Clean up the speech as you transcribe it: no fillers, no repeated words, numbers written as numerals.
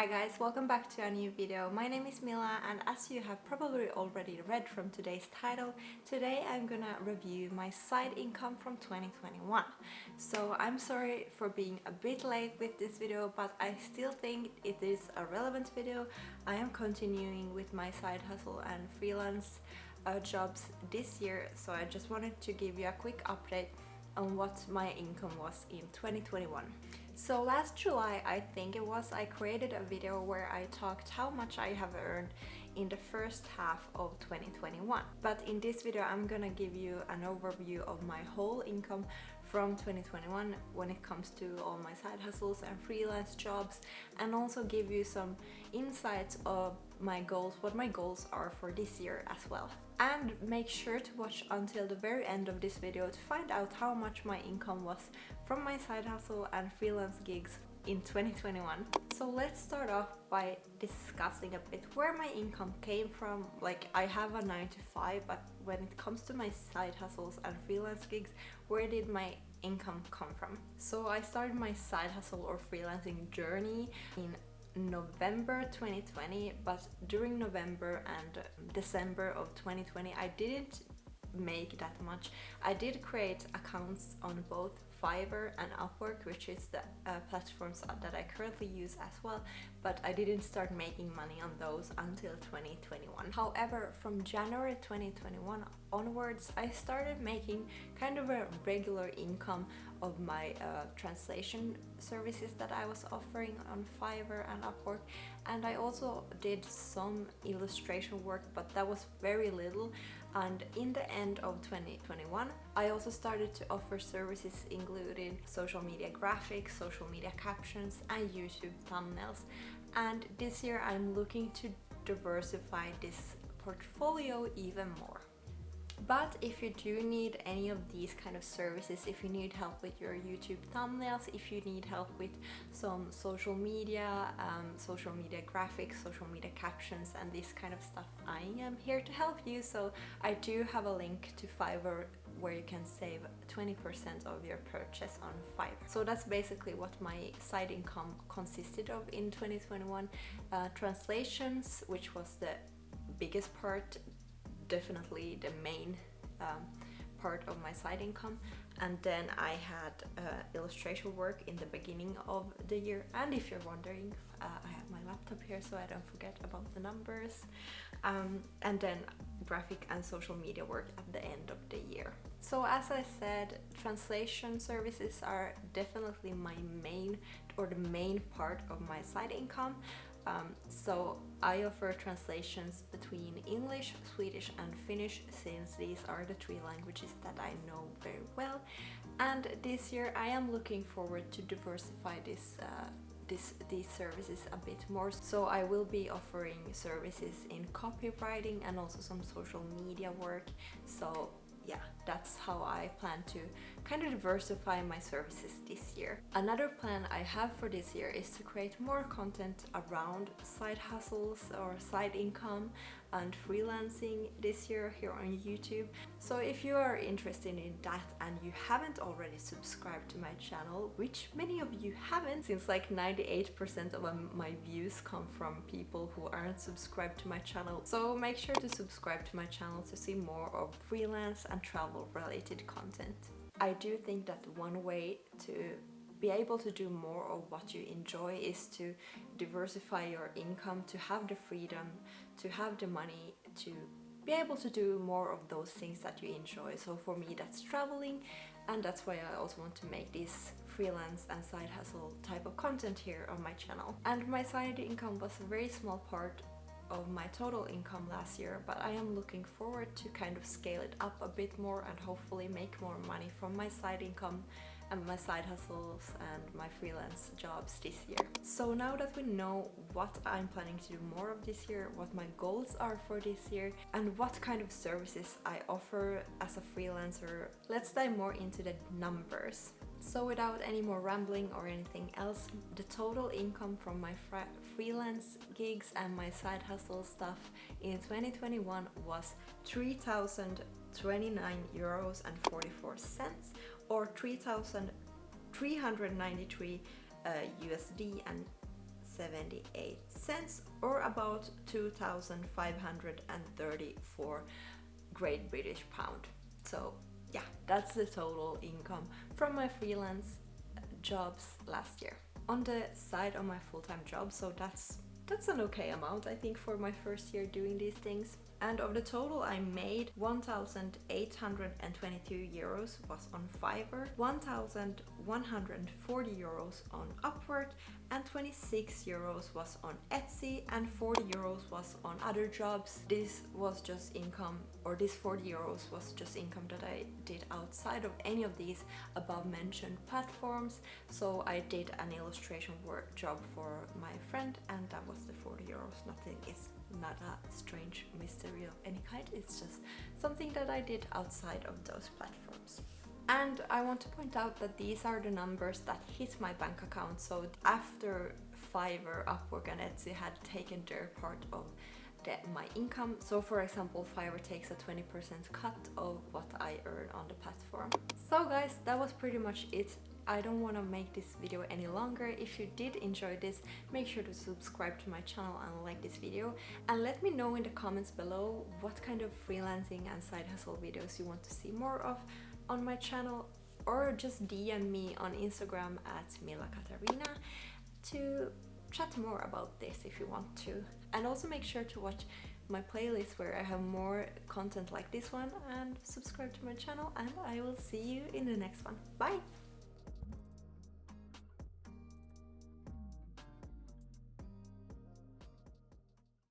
Hi guys, welcome back to a new video. My name is Mila and as you have probably already read from today's title, today I'm gonna review my side income from 2021. So I'm sorry for being a bit late with this video, but I still think it is a relevant video. I am continuing with my side hustle and freelance jobs this year, so I just wanted to give you a quick update on what my income was in 2021. So last July, I think it was, I created a video where I talked how much I have earned in the first half of 2021. But in this video, I'm gonna give you an overview of my whole income from 2021 when it comes to all my side hustles and freelance jobs, and also give you some insights of my goals, what my goals are for this year as well. And make sure to watch until the very end of this video to find out how much my income was from my side hustle and freelance gigs in 2021. So let's start off by discussing a bit where my income came from. Like, I have a 9 to 5, but when it comes to my side hustles and freelance gigs, where did my income come from? So I started my side hustle or freelancing journey in November 2020, but during November and December of 2020 I didn't make that much. I did create accounts on both Fiverr and Upwork, which is the platforms that I currently use as well, but I didn't start making money on those until 2021. However, from January 2021 onwards, I started making kind of a regular income of my translation services that I was offering on Fiverr and Upwork, and I also did some illustration work, but that was very little. And in the end of 2021, I also started to offer services including social media graphics, social media captions, and YouTube thumbnails. And this year I'm looking to diversify this portfolio even more. But if you do need any of these kind of services, if you need help with your YouTube thumbnails, if you need help with some social media graphics, social media captions, and this kind of stuff, I am here to help you. So I do have a link to Fiverr where you can save 20% of your purchase on Fiverr. So that's basically what my side income consisted of in 2021. Translations, which was the biggest part, definitely the main part of my side income, and then I had illustration work in the beginning of the year. And if you're wondering, I have my laptop here so I don't forget about the numbers, and then graphic and social media work at the end of the year. So as I said, translation services are definitely my main part of my side income. So I offer translations between English, Swedish and Finnish, since these are the 3 languages that I know very well. And this year I am looking forward to diversify these services a bit more. So I will be offering services in copywriting and also some social media work. So yeah, that's how I plan to kind of diversify my services this year. Another plan I have for this year is to create more content around side hustles or side income and freelancing this year here on YouTube. So if you are interested in that and you haven't already subscribed to my channel, which many of you haven't, since like 98% of my views come from people who aren't subscribed to my channel. So make sure to subscribe to my channel to see more of freelance and travel related content. I do think that one way to be able to do more of what you enjoy is to diversify your income, to have the freedom, to have the money, to be able to do more of those things that you enjoy. So for me, that's traveling, and that's why I also want to make this freelance and side hustle type of content here on my channel. And my side income was a very small part of my total income last year, but I am looking forward to kind of scale it up a bit more and hopefully make more money from my side income and my side hustles and my freelance jobs this year. So now that we know what I'm planning to do more of this year, what my goals are for this year, and what kind of services I offer as a freelancer, let's dive more into the numbers. So without any more rambling or anything else, the total income from my freelance gigs and my side hustle stuff in 2021 was 3,029 euros and 44 cents, or 3,393 USD and $2.78 or about 2,534 Great British Pound. So yeah, that's the total income from my freelance jobs last year. On the side of my full-time job, so that's an okay amount, I think, for my first year doing these things. And of the total I made, 1,822 euros was on Fiverr, 1,140 euros on Upwork, and 26 euros was on Etsy, and 40 euros was on other jobs. This was just income, or this 40 euros was just income that I did outside of any of these above mentioned platforms. So I did an illustration work job for my friend, and that was the 40 euros. Nothing is not a strange mystery of any kind, it's just something that I did outside of those platforms. And I want to point out that these are the numbers that hit my bank account, so after Fiverr, Upwork and Etsy had taken their part of my income. So for example, Fiverr takes a 20% cut of what I earn on the platform. So guys, that was pretty much it. I don't want to make this video any longer. If you did enjoy this, make sure to subscribe to my channel and like this video, and let me know in the comments below what kind of freelancing and side hustle videos you want to see more of on my channel, or just DM me on Instagram at Mila Katarina to chat more about this if you want to. And also make sure to watch my playlist where I have more content like this one, and subscribe to my channel, and I will see you in the next one. Bye!